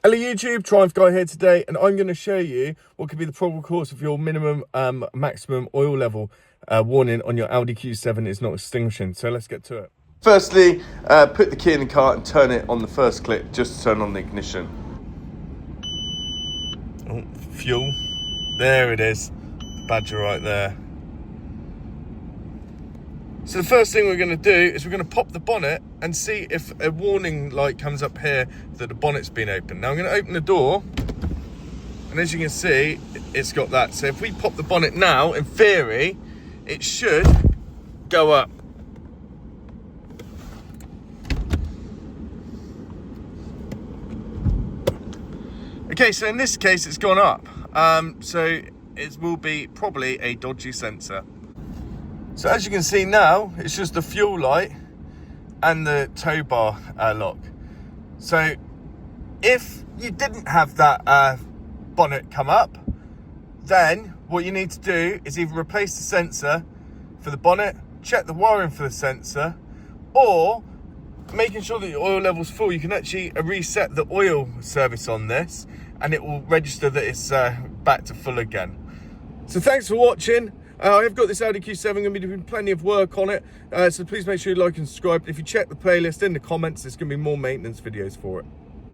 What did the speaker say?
Hello YouTube, Triumph Guy here today, and I'm going to show you what could be the probable cause of your minimum maximum oil level warning on your Audi Q7 is not extinguishing. So let's get to it. Firstly, put the key in the car and turn it on the first click, just to turn on the ignition. Oh, fuel. There it is, the badger right there. So the first thing we're going to do is we're going to pop the bonnet and see if a warning light comes up here that the bonnet's been opened. Now I'm going to open the door, and as you can see, it's got that. So if we pop the bonnet now, in theory, it should go up. Okay, so in this case, it's gone up. So it will be probably a dodgy sensor. So as you can see now, it's just the fuel light and the tow bar lock. So if you didn't have that bonnet come up, then what you need to do is either replace the sensor for the bonnet, check the wiring for the sensor, or making sure that your oil level's full. You can actually reset the oil service on this and it will register that it's back to full again. So thanks for watching. I've got this Audi Q7, going to be doing plenty of work on it, so please make sure you like and subscribe. If you check the playlist in the comments, there's going to be more maintenance videos for it.